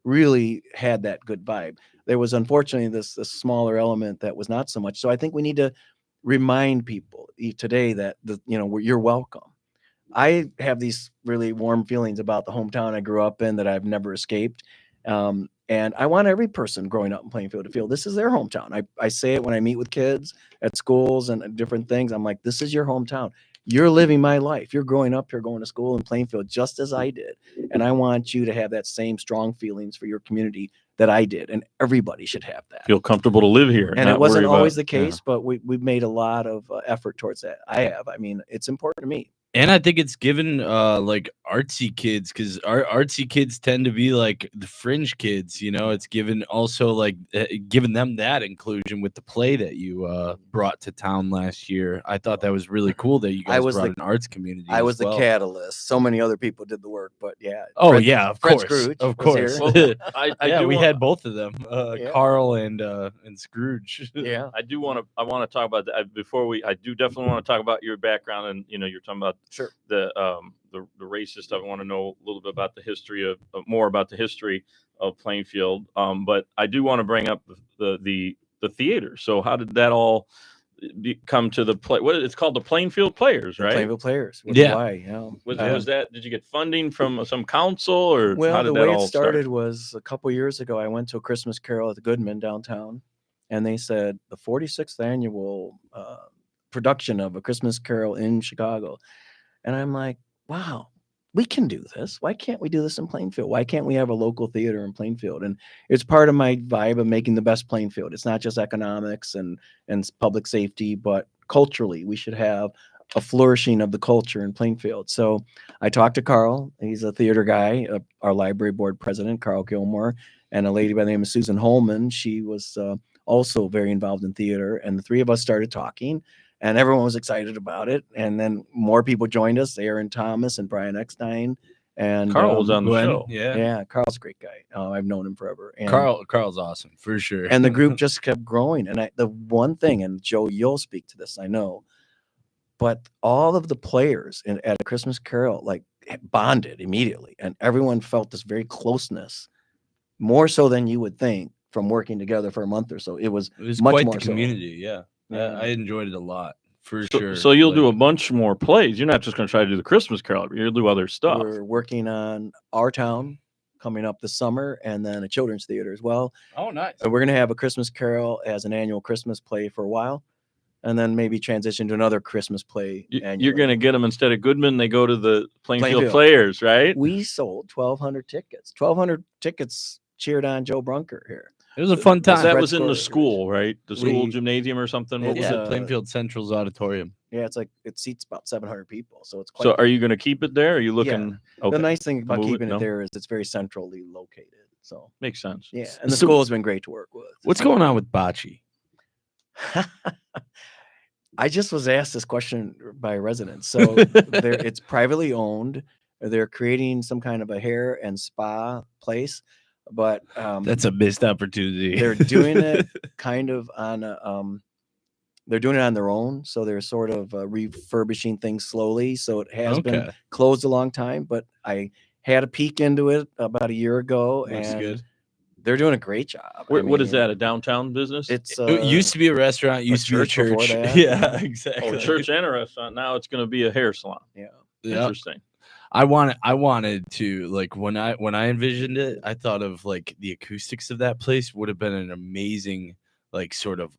really had that good vibe. There was unfortunately this smaller element that was not so much. So I think we need to remind people today that you're welcome. I have these really warm feelings about the hometown I grew up in that I've never escaped. And I want every person growing up in Plainfield to feel this is their hometown. I say it when I meet with kids at schools and different things. I'm like, this is your hometown. You're living my life. You're growing up here, going to school in Plainfield, just as I did. And I want you to have that same strong feelings for your community that I did. And everybody should have that. Feel comfortable to live here. And not it wasn't worry always about- the case, but we've made a lot of effort towards that. I have. I mean, it's important to me. And I think it's given like artsy kids, because our artsy kids tend to be like the fringe kids, you know. It's given also like given them that inclusion with the play that you brought to town last year. I thought that was really cool that you guys brought an arts community. I was as well. the catalyst. So many other people did the work, but yeah. Oh Fred- yeah, of Fred course, Scrooge of was course. here. I Yeah, do we want- had both of them, Yeah. Carl and Scrooge. Yeah. I want to talk about that before I do definitely want to talk about your background, and you're talking about Sure. the racist stuff. I want to know a little bit about the history of more about the history of Plainfield. But I do want to bring up the theater. So how did that all come to the play? What it's called, the Plainfield Players, right? Plainfield Players. Yeah. Why? Yeah. Was that? Did you get funding from some council, or Well, how did the that way all it started was a couple years ago. I went to a Christmas Carol at the Goodman downtown, and they said the 46th annual production of A Christmas Carol in Chicago. And I'm like, wow, we can do this. Why can't we do this in Plainfield? Why can't we have a local theater in Plainfield? And it's part of my vibe of making the best Plainfield. It's not just economics and public safety, but culturally, we should have a flourishing of the culture in Plainfield. So I talked to Carl. He's a theater guy, our library board president, Carl Gilmore, and a lady by the name of Susan Holman. She was also very involved in theater. And the three of us started talking. And everyone was excited about it. And then more people joined us, Aaron Thomas and Brian Eckstein. And Carl was on the Glenn, show. yeah, Carl's a great guy. I've known him forever. And, Carl's awesome for sure. and the group just kept growing. And the one thing, and Joe, you'll speak to this, I know, but all of the players at A Christmas Carol like bonded immediately. And everyone felt this very closeness, more so than you would think from working together for a month or so. It was much quite more the so. community. Yeah. Yeah. I enjoyed it a lot for So, sure. so you'll do a Like, bunch more plays. You're not just going to try to do the Christmas Carol. You'll do other stuff. We're working on Our Town coming up this summer, and then a children's theater as well. oh, nice. And we're going to have A Christmas Carol as an annual Christmas play for a while, and then maybe transition to another Christmas play. You're annually. going to get them instead of Goodman. They go to the Plainfield Plainfield. Players, right? We sold 1,200 tickets. 1,200 tickets cheered on Joe Brunker here. It was a fun time. That Fred was in the Scores. school, right? The school We- gymnasium or something. What was It's, it? yeah, Plainfield Central's auditorium. Yeah, it seats about 700 people, so it's quite. So are you going to keep it there? Are you looking? Okay, The nice thing about Move it, keeping no? it there is it's very centrally located. So makes sense. yeah, and the So- school has been great to work with. What's going on with bocce? I just was asked this question by residents. So it's privately owned. They're creating some kind of a hair and spa place, but That's a missed opportunity. they're doing it kind of on they're doing it on their own. So they're sort of refurbishing things slowly. So it has been Okay. closed a long time, but I had a peek into it about a year ago, Looks and good. They're doing a great job. What is that? A downtown business? It's It used to be a restaurant, used to be a church before church. that. Yeah, exactly. oh, church and a restaurant. Now it's going to be a hair salon. yeah. Yeah. Interesting. I wanted to, like, when I envisioned it, I thought of like the acoustics of that place would have been an amazing, like, sort of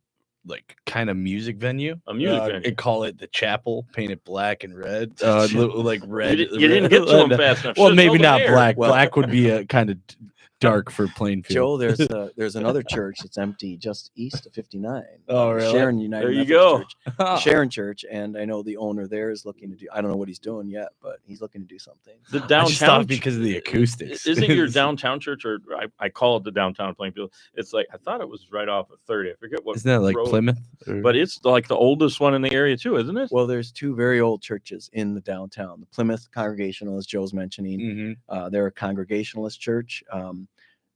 like kind of music venue. A music venue. And call it the Chapel, painted black and red. Like red. You didn't get to them fast enough. Well, Should've maybe told them not there. black. Well- Black would be a kind of dark for Plainfield. Joe, there's another church that's empty just east of 59. Oh, really? Sharon United There you Methodist go. Church. The Sharon Church, and I know the owner there is looking to do. I don't know what he's doing yet, but he's looking to do something. The I just thought downtown because of the acoustics. Isn't your downtown church, or I call it the downtown Plainfield? It's like I thought it was right off of 30. I forget what. Isn't that like road, Plymouth? Or- But it's like the oldest one in the area too, isn't it? Well, there's two very old churches in the downtown. The Plymouth Congregational, Joe's mentioning. Mhm. They're a Congregationalist church.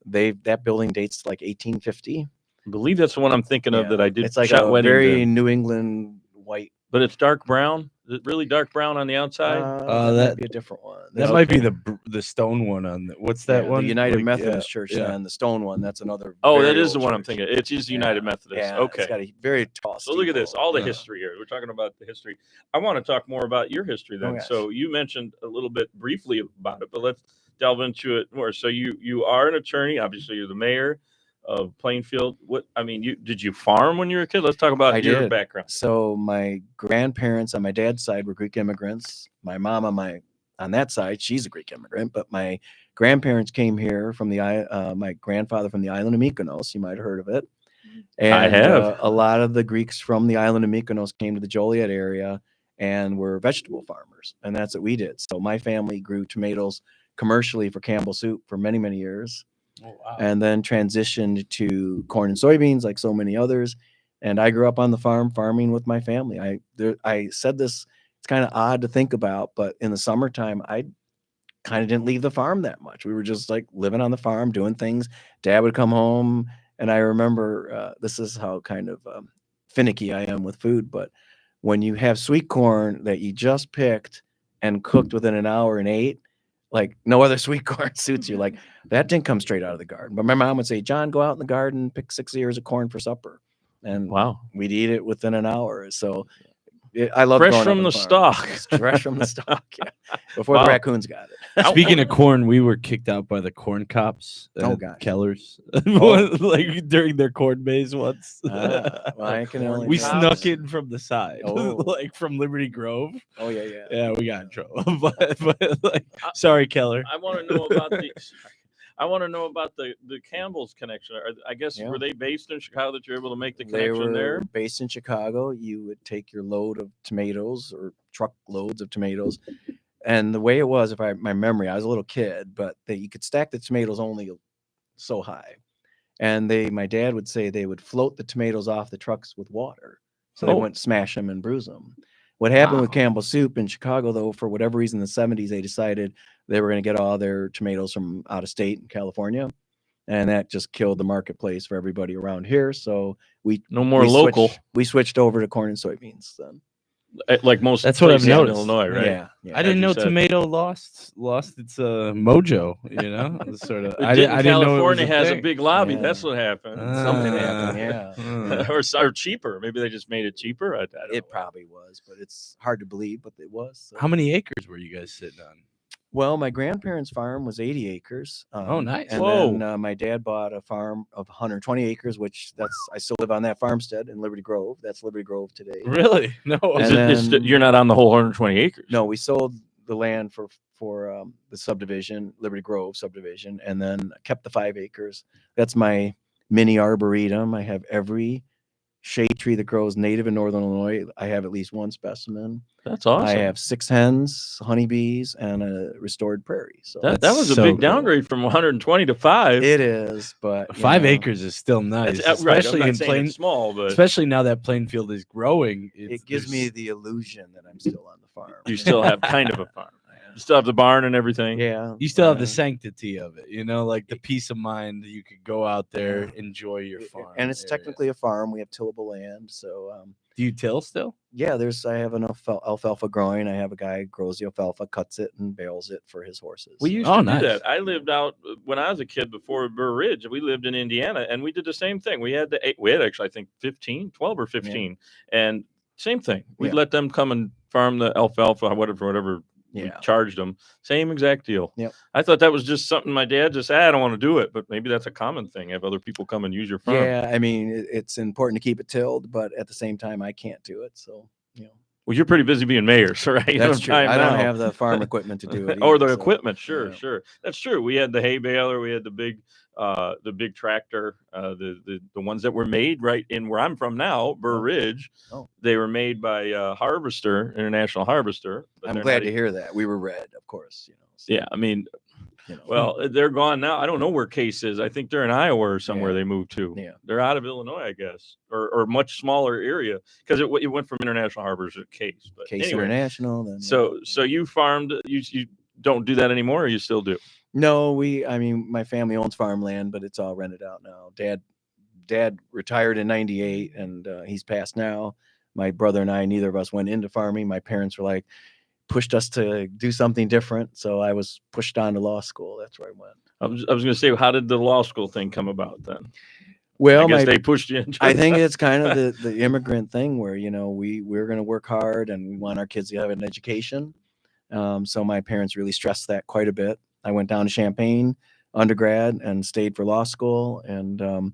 That building dates to like 1850. I believe that's the one I'm thinking of Yeah. that I did. It's like shot a weddings very in. New England white. But it's dark brown. Is it really dark brown on the outside? That that- might be a different one. That There's- might be the stone one on the, what's that yeah, one? The United Like, Methodist Church, yeah. and the stone one. That's another. Oh, very that is the old one I'm church. thinking. It is United Yeah, Methodist. yeah, Okay. It's got a very tall. So look at this, steeple. all the Yeah. history here. We're talking about the history. I want to talk more about your history then. gosh. So you mentioned a little bit briefly about it, but let's delve into it more. So you are an attorney. Obviously, you're the mayor of Plainfield. Did you farm when you were a kid? Let's talk about I your did. background. So my grandparents on my dad's side were Greek immigrants. My mom on that side, she's a Greek immigrant, but my grandparents came here from my grandfather from the island of Mykonos. You might have heard of it. And I have. a lot of the Greeks from the island of Mykonos came to the Joliet area and were vegetable farmers, and that's what we did. So my family grew tomatoes commercially for Campbell Soup for many, many years. Oh, wow. And then transitioned to corn and soybeans like so many others. And I grew up on the farm farming with my family. I said this, it's kind of odd to think about, but in the summertime, I kind of didn't leave the farm that much. We were just like living on the farm, doing things. Dad would come home. And I remember, this is how kind of finicky I am with food, but when you have sweet corn that you just picked and cooked within an hour and ate, like no other sweet corn suits you. Like that didn't come straight out of the garden. But my mom would say, John, go out in the garden, pick 6 ears of corn for supper. And Wow. we'd eat it within an hour. So I love Fresh growing up from on the farm. stalk. It's fresh from the stalk. Yeah. Before Wow. the raccoons got it. Speaking of corn, we were kicked out by the corn cops. Oh, at gosh. Keller's, Oh. like during their corn maze once. Well, I can only We imagine. snuck in from the side, Oh. like from Liberty Grove. Oh, yeah, yeah. Yeah, we got in trouble. but like, sorry, Keller. I want to know about the Campbell's connection. I guess Yeah. were they based in Chicago that you're able to make the They connection were there? based in Chicago. You would take your load of tomatoes or truck loads of tomatoes. And the way it was, my memory, I was a little kid, but you could stack the tomatoes only so high. And my dad would say they would float the tomatoes off the trucks with water. So they Oh. wouldn't smash them and bruise them. What happened with Wow. Campbell Soup in Chicago, though, for whatever reason, in the 70s, they decided they were going to get all their tomatoes from out of state in California. And that just killed the marketplace for everybody around here. So No more we local, we switched over to corn and soybeans then. like most. That's what I've places in noticed. Illinois, right? Yeah. I didn't you know said. tomato lost its mojo. You know, sort of. I didn't know it was California has a thing. big lobby. Yeah. That's what happened. Something Ah. happened. Yeah. or cheaper. Maybe they just made it cheaper. I don't know. It probably was, but it's hard to believe, but it was. So. How many acres were you guys sitting on? Well, my grandparents' farm was 80 acres. Oh, nice. And Whoa. then my dad bought a farm of 120 acres, which I still live on that farmstead in Liberty Grove. That's Liberty Grove today. Really? No. Is And then- you're not on the whole 120 acres. No, we sold the land for the subdivision, Liberty Grove subdivision, and then kept the 5 acres. That's my mini arboretum. I have every shade tree that grows native in Northern Illinois. I have at least one specimen. That's awesome. I have 6 hens, honeybees, and a restored prairie. So that was a so big cool. downgrade from 120 to 5. it is, but you 5 know, acres is still nice, That's right. I'm especially not in saying plain. it's small, but Especially now that Plainfield is growing, It gives me the illusion that I'm still on the farm. you still have kind of a farm. Still have the barn and everything. Yeah. You still have the sanctity of it, like the peace of mind that you could go out there, enjoy your farm. And it's area. technically a farm. We have tillable land. So, Do you till still? yeah, I have enough alfalfa growing. I have a guy who grows the alfalfa, cuts it, and bales it for his horses. We used to do that. I lived out when I was a kid before Burr Ridge. We lived in Indiana, and we did the same thing. We had actually, I think 12 or 15, and same thing. We'd let them come and farm the alfalfa, whatever. We charged them. Same exact deal. Yep. I thought that was just something my dad just said, I don't want to do it, but maybe that's a common thing. Have other people come and use your farm. Yeah, I mean, it's important to keep it tilled, but at the same time, I can't do it. So, Well, you're pretty busy being mayor, so right? That's true. I don't have the farm equipment to do it. Or the equipment. Sure. That's true. We had the hay baler. We had the big tractor. The ones that were made right in where I'm from now, Burr Ridge. They were made by Harvester, International Harvester. I'm glad to hear that. We were red, of course. So, yeah, I mean, well, they're gone now. I don't know where Case is. I think they're in Iowa or somewhere they moved to. Yeah. They're out of Illinois, I guess, or much smaller area because it went from International Harvester to Case. But Case anyway, International. Then, so you farmed. You don't do that anymore, or you still do? No, my family owns farmland, but it's all rented out now. Dad retired in '98, and he's passed now. My brother and I, neither of us went into farming. My parents were like, pushed us to do something different. So I was pushed on to law school. That's where I went. I was going to say, how did the law school thing come about then? Well, I guess they pushed you into I think it's kind of the immigrant thing where, we're going to work hard and we want our kids to have an education. So my parents really stressed that quite a bit. I went down to Champaign undergrad and stayed for law school. And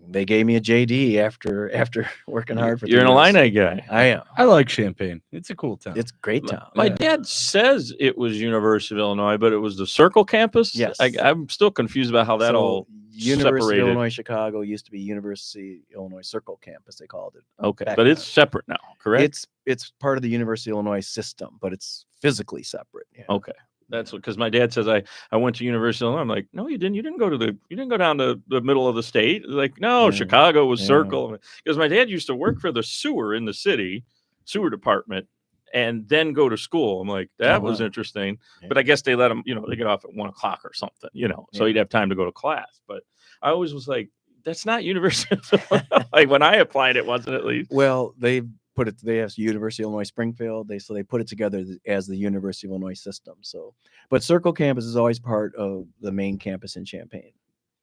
they gave me a JD after working hard for 3 You're an years. Illini guy. I am. I like Champaign. It's a cool town. It's a great town. My dad says it was University of Illinois, but it was the Circle campus. Yes. I'm still confused about how that all University separated. of Illinois Chicago used to be University of Illinois Circle campus, they called it. Okay, back but then. it's separate now, correct? It's part of the University of Illinois system, but it's physically separate. Yeah. Okay. That's because my dad says I went to University of Illinois. I'm like, no, you didn't. You didn't go down to the middle of the state. Like, no, Chicago was Circle. Because my dad used to work for the sewer in the city, sewer department, and then go to school. I'm like, that was interesting. Yeah. But I guess they let him, they get off at 1 o'clock or something, so he'd have time to go to class. But I always was like, that's not University of Illinois. Like when I applied, it wasn't at least. Well, they have University of Illinois Springfield. They put it together as the University of Illinois system. So, but Circle campus is always part of the main campus in Champaign.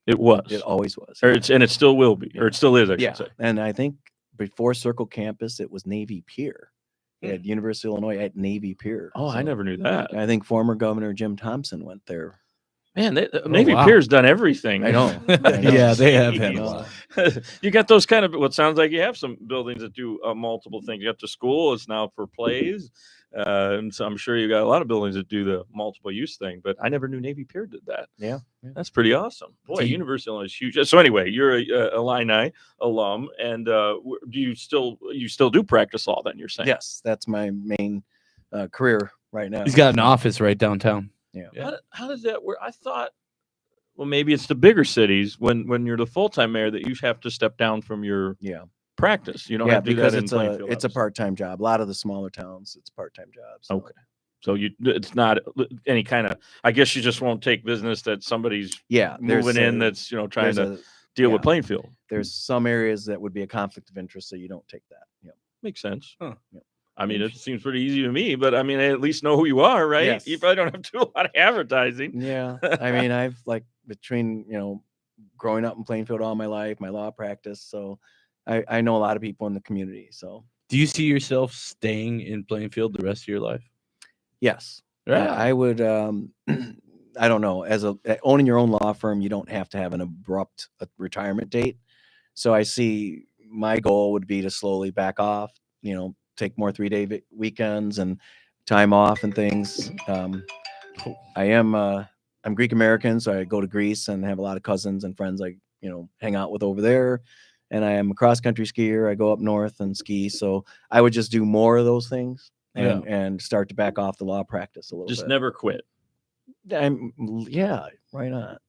It was. It always was. Or it still will be, or it still is, I should say. And I think before Circle campus, it was Navy Pier. They had University of Illinois at Navy Pier. Oh, so I never knew that. I think former Governor Jim Thompson went there. Man, Navy Pier's done everything. I know. Yeah, they have had a lot. You got those kind of, what sounds like you have some buildings that do multiple things. You got the school, it's now for plays. And so I'm sure you got a lot of buildings that do the multiple use thing, but I never knew Navy Pier did that. Yeah. That's pretty awesome. Boy, University of Illinois is huge. So anyway, you're a Illini alum, and do you still do practice law then, you're saying? Yes, that's my main career right now. He's got an office right downtown. Yeah. How does that work? I thought, well, maybe it's the bigger cities when you're the full-time mayor that you have to step down from your practice. You don't have to do that in Plainfield. It's a part-time job. A lot of the smaller towns, it's part-time jobs. So. Okay. So it's not any kind of, I guess you just won't take business that somebody's moving in that's, trying to deal with Plainfield. There's some areas that would be a conflict of interest, so you don't take that. Yeah. Makes sense. Huh. Yeah. I mean, it seems pretty easy to me, but I mean, I at least know who you are, right? Yes. You probably don't have to do a lot of advertising. Yeah. I mean, I've between, growing up in Plainfield all my life, my law practice. So I know a lot of people in the community. So do you see yourself staying in Plainfield the rest of your life? Yes. Right. I would, I don't know, owning your own law firm, you don't have to have an abrupt retirement date. So I see my goal would be to slowly back off, take more 3-day weekends and time off and things. I'm Greek American, so I go to Greece and have a lot of cousins and friends I hang out with over there. And I am a cross country skier. I go up north and ski. So I would just do more of those things and start to back off the law practice a little bit. Just never quit. Why not?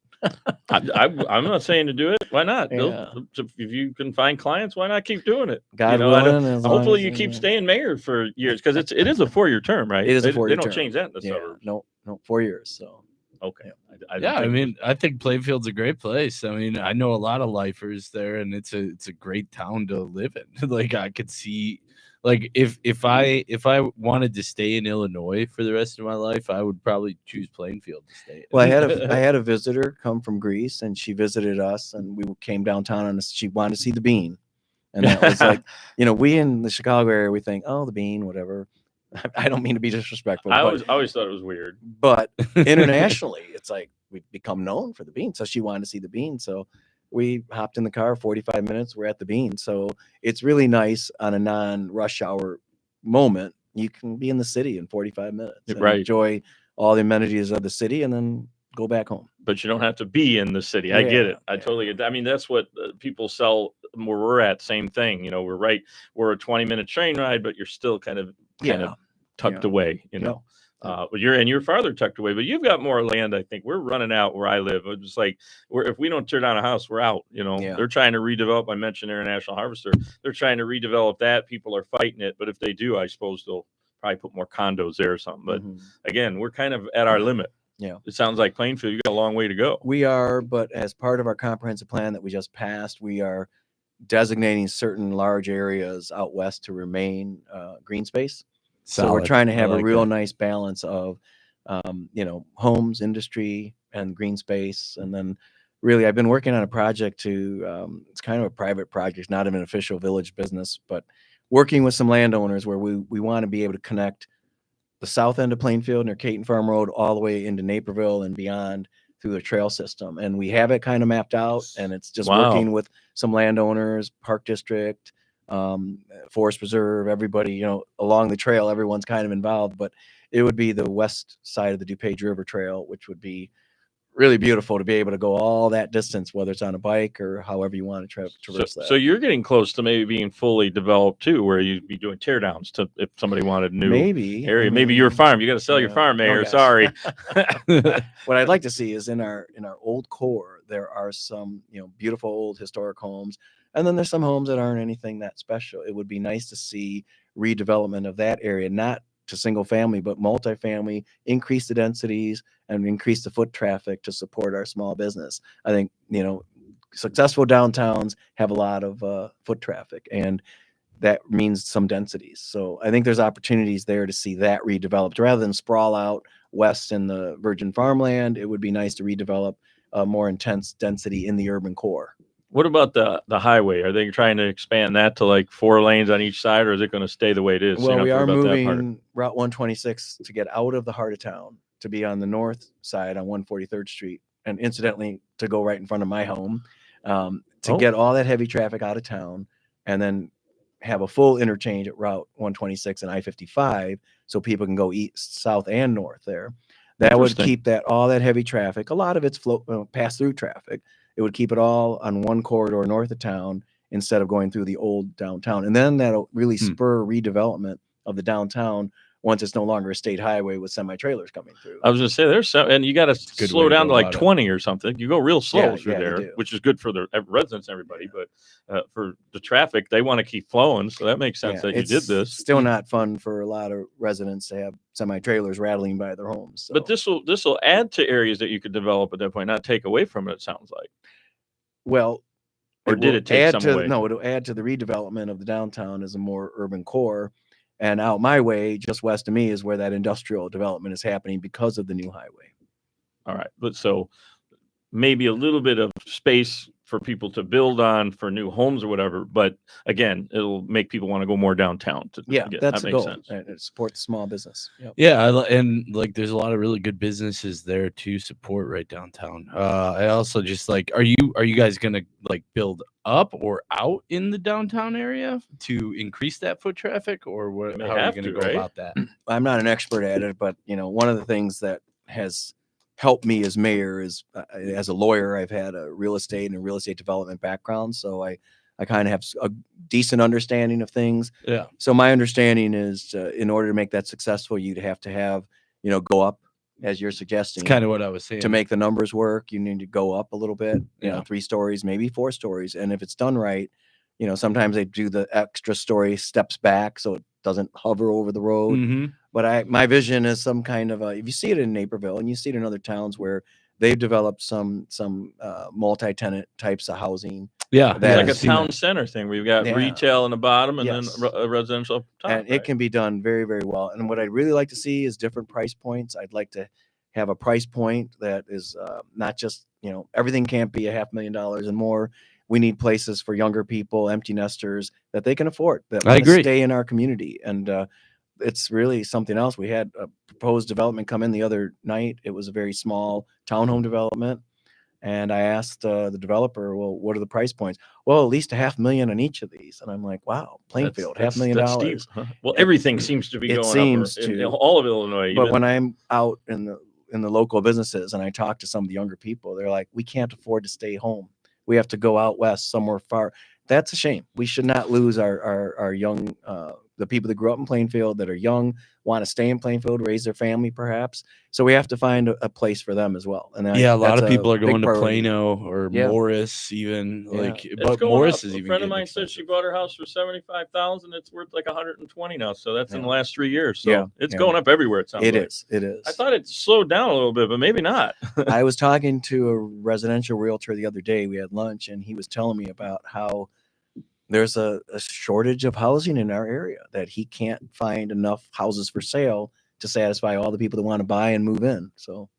I'm not saying to do it. Why not? Yeah. If you can find clients, why not keep doing it? God I don't- willing, as long hopefully as, you keep staying mayor for years because it is a 4-year term, right? It is a They 4-year don't term. change that in the Yeah, suburbs. no, 4 years. So Okay. Yeah, I mean, I think Plainfield's a great place. I mean, I know a lot of lifers there, and it's a great town to live in. Like, I could see, like, if I wanted to stay in Illinois for the rest of my life, I would probably choose Plainfield to stay. Well, I had a visitor come from Greece, and she visited us, and we came downtown, and she wanted to see the Bean, and that was like, we in the Chicago area, we think, oh, the Bean, whatever. I don't mean to be disrespectful. I but, always thought it was weird. But internationally, it's like we've become known for the Bean. So she wanted to see the Bean. So we hopped in the car, 45 minutes, we're at the Bean. So it's really nice on a non-rush hour moment. You can be in the city in 45 minutes and Right. enjoy all the amenities of the city and then go back home. But you don't have to be in the city. I get it. I totally get. I mean, that's what people sell where we're at. Same thing. We're a 20-minute train ride, but you're still kind of tucked away. You're farther tucked away, but you've got more land. I think we're running out where I live. It's just like if we don't tear down a house, we're out. They're trying to redevelop. I mentioned International Harvester. They're trying to redevelop that. People are fighting it, but if they do, I suppose they'll probably put more condos there or something. But again, we're kind of at our limit. Yeah. It sounds like Plainfield, you got a long way to go. We are, but as part of our comprehensive plan that we just passed, we are designating certain large areas out west to remain green space. So we're trying to have a real nice balance of, homes, industry, and green space. And then really, I've been working on a project it's kind of a private project, not an official village business, but working with some landowners where we want to be able to connect the south end of Plainfield near Caton Farm Road all the way into Naperville and beyond through the trail system. And we have it kind of mapped out, and it's just working with some landowners, Park District, Forest Preserve, everybody, along the trail, everyone's kind of involved, but it would be the west side of the DuPage River Trail, which would be really beautiful to be able to go all that distance, whether it's on a bike or however you want to traverse that. So you're getting close to maybe being fully developed too, where you'd be doing teardowns to if somebody wanted a new area. Maybe your farm. You got to sell your farm, Mayor. Sorry. What I'd like to see is in our old core, there are some beautiful old historic homes, and then there's some homes that aren't anything that special. It would be nice to see redevelopment of that area, not to single family, but multifamily, increase the densities and increase the foot traffic to support our small business. I think, successful downtowns have a lot of foot traffic, and that means some densities. So I think there's opportunities there to see that redeveloped rather than sprawl out west in the virgin farmland. It would be nice to redevelop a more intense density in the urban core. What about the highway? Are they trying to expand that to like 4 lanes on each side, or is it going to stay the way it is? Well, we are moving Route 126 to get out of the heart of town to be on the north side on 143rd Street, and incidentally to go right in front of my home to get all that heavy traffic out of town, and then have a full interchange at Route 126 and I-55 so people can go east, south, and north there. That would keep all that heavy traffic. A lot of it's pass through traffic. It would keep it all on one corridor north of town instead of going through the old downtown. And then that'll really spur redevelopment of the downtown once it's no longer a state highway with semi-trailers coming through. I was going to say there's some, and you got to slow down to like 20 or something. You go real slow through there, which is good for the residents and everybody. But for the traffic, they want to keep flowing. So that makes sense that you did this. Still not fun for a lot of residents to have semi-trailers rattling by their homes. So. But this will add to areas that you could develop at that point, not take away from it, it sounds like. Well, or did it take some away? No, it'll add to the redevelopment of the downtown as a more urban core. And out my way, just west of me, is where that industrial development is happening because of the new highway. All right. But so maybe a little bit of space for people to build on for new homes or whatever. But again, it'll make people want to go more downtown. That's that the makes goal. sense. And it supports small business. Yep. Yeah. And like, there's a lot of really good businesses there to support right downtown. I also just like, are you guys going to like build up or out in the downtown area to increase that foot traffic, or what? How are you going to go about that? I'm not an expert at it, but one of the things that has helped me as mayor is as a lawyer, I've had a real estate and real estate development background. So I kind of have a decent understanding of things. Yeah. So my understanding is in order to make that successful, you'd have to have, go up as you're suggesting. It's kind of what I was saying. To make the numbers work, you need to go up a little bit, you know, 3 stories, maybe 4 stories. And if it's done right, you know, sometimes they do the extra story steps back so it doesn't hover over the road. Mm-hmm. But my vision is some kind of if you see it in Naperville and you see it in other towns where they've developed some multi-tenant types of housing. Yeah, That like is- a town center thing where you've got Yeah. retail in the bottom and Yes. then a residential up top. And it can be done very, very well. And what I'd really like to see is different price points. I'd like to have a price point that is not just, you know, everything can't be $500,000 and more. We need places for younger people, empty nesters that they can afford, that I want to agree. stay in our community. And it's really something else. We had a proposed development come in the other night. It was a very small townhome development. And I asked the developer, well, what are the price points? Well, at least $500,000 on each of these. And I'm like, wow, Plainfield, That's $500,000. steep, huh? Well, everything seems to be It going seems up in to. all of Illinois. But even. when I'm out in the local businesses and I talk to some of the younger people, they're like, we can't afford to stay home. We have to go out west somewhere far. That's a shame. We should not lose our young, the people that grew up in Plainfield that are young, want to stay in Plainfield, raise their family perhaps. So we have to find a place for them as well. And Yeah, a lot that's of people are big going to priority. Plano or Yeah. Morris, even Yeah. It's but going Morris up. is A even. friend of getting mine said she expensive. bought her house for $75,000. It's worth like 120 now. So that's in Yeah. the last 3 years. So Yeah, it's yeah. going up everywhere. It sounds It like. is. It is. I thought it slowed down a little bit, but maybe not. I was talking to a residential realtor the other day. We had lunch, and he was telling me about how there's a shortage of housing in our area, that he can't find enough houses for sale to satisfy all the people that want to buy and move in. So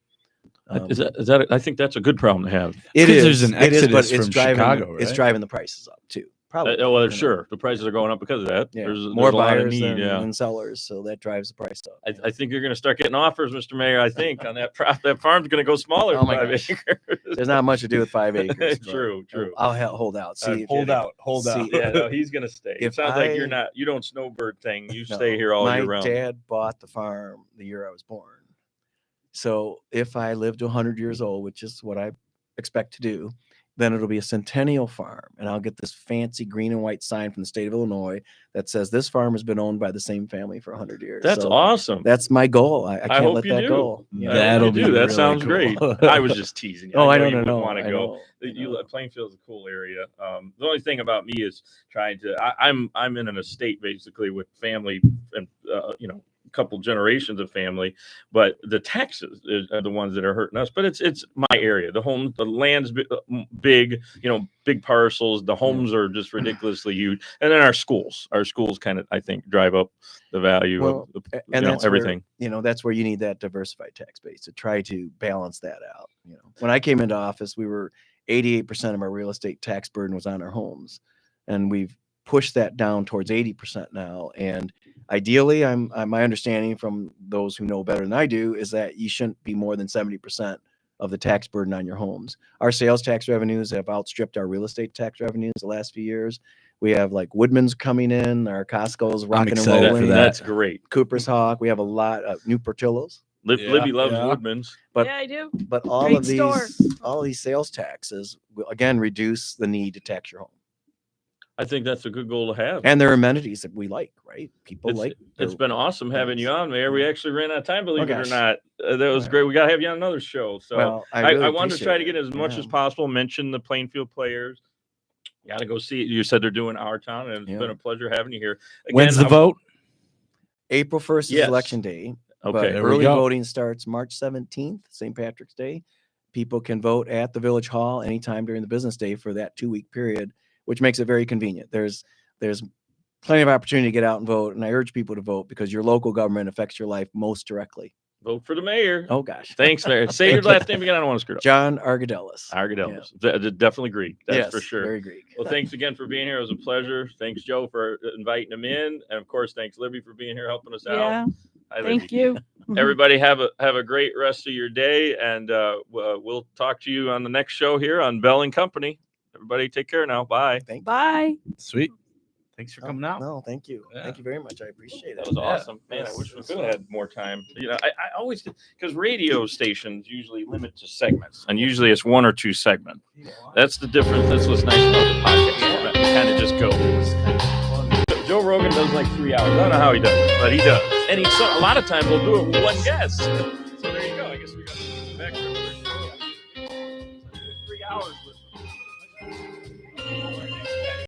Is that? I think that's a good problem to have. it 'Cause is. there's an it is, but exodus it's from driving Chicago, it's right? driving the prices up too. Probably. Well, you know. sure, the prices are going up because of that. Yeah. There's More a lot of buyers need. than sellers, so that drives the price up. I think you're going to start getting offers, Mr. Mayor. I think on that that farm's going to go smaller Oh than my 5 gosh. acres. There's not much to do with 5 acres. but True. I'll hold out. See, Hold out. see- Yeah, no, he's going to stay. It If sounds like I- you don't snowbird thing. You No, stay here all my year round. dad bought the farm the year I was born. So if I live to 100 years old, which is what I expect to do, then it'll be a centennial farm. And I'll get this fancy green and white sign from the state of Illinois that says this farm has been owned by the same family for 100 years. That's So awesome. That's my goal. I can't hope let you that do. go. I hope That'll you be do. That really sounds cool. great. I was just teasing you. Oh, I know don't you know. wouldn't want to I go. know. Plainfield's a cool area. The only thing about me is trying to. I'm in an estate basically with family and couple generations of family, but the taxes are the ones that are hurting us. But it's my area. The land's big, big parcels. The homes are just ridiculously huge, and then our schools kind of, I think, drive up the value of and that's everything. Where, that's where you need that diversified tax base to try to balance that out. When I came into office, we were 88% of our real estate tax burden was on our homes, and we've pushed that down towards 80% now. And ideally, my understanding from those who know better than I do is that you shouldn't be more than 70% of the tax burden on your homes. Our sales tax revenues have outstripped our real estate tax revenues the last few years. We have like Woodman's coming in, our Costco's rocking and excited for rolling. that. That's great. Cooper's Hawk. We have a lot of new Portillo's. Libby loves Woodman's. But yeah, I do. But all Great of these store. all these sales taxes will again reduce the need to tax your home. I think that's a good goal to have. And there are amenities that we like, right? People It's been awesome having you on, Mayor. We actually ran out of time, believe it or gosh. not. That was great. We got to have you on another show. So Well, I really wanted to try to appreciate get as much it. as possible. Mention the Plainfield players. Got to go see it. You said they're doing Our Town, and it's been a pleasure having you here. Again, When's the vote? April 1st Yes. is election day. Okay, But there we early go. voting starts March 17th, St. Patrick's Day. People can vote at the Village Hall anytime during the business day for that 2-week period, which makes it very convenient. There's plenty of opportunity to get out and vote, and I urge people to vote because your local government affects your life most directly. vote for the mayor. Oh gosh. Thanks, Mayor. Say your last name again. I don't want to screw it up. John Argoudelis. Argoudelis. Definitely Greek. That's Yes, for sure. Very Greek. Well, thanks again for being here. It was a pleasure. Thanks, Joe, for inviting him in, and of course, thanks, Libby, for being here helping us out. Yeah. Hi, Libby. Thank you. Everybody have a great rest of your day, and we'll talk to you on the next show here on Bell and Company. Everybody take care now. Bye. Thank you. Bye. Sweet. Thanks for coming out. No, thank you. Yeah. Thank you very much. I appreciate That it. was awesome. Man, I Yes, wish we that's could have had more time. I always, because radio stations usually limit to segments, and usually it's 1 or 2 segments. That's the difference. That's what's nice about the podcast format. You kind of just go. Joe Rogan does like 3 hours. I don't know how he does it, but he does. And a lot of times he'll do it with one guest.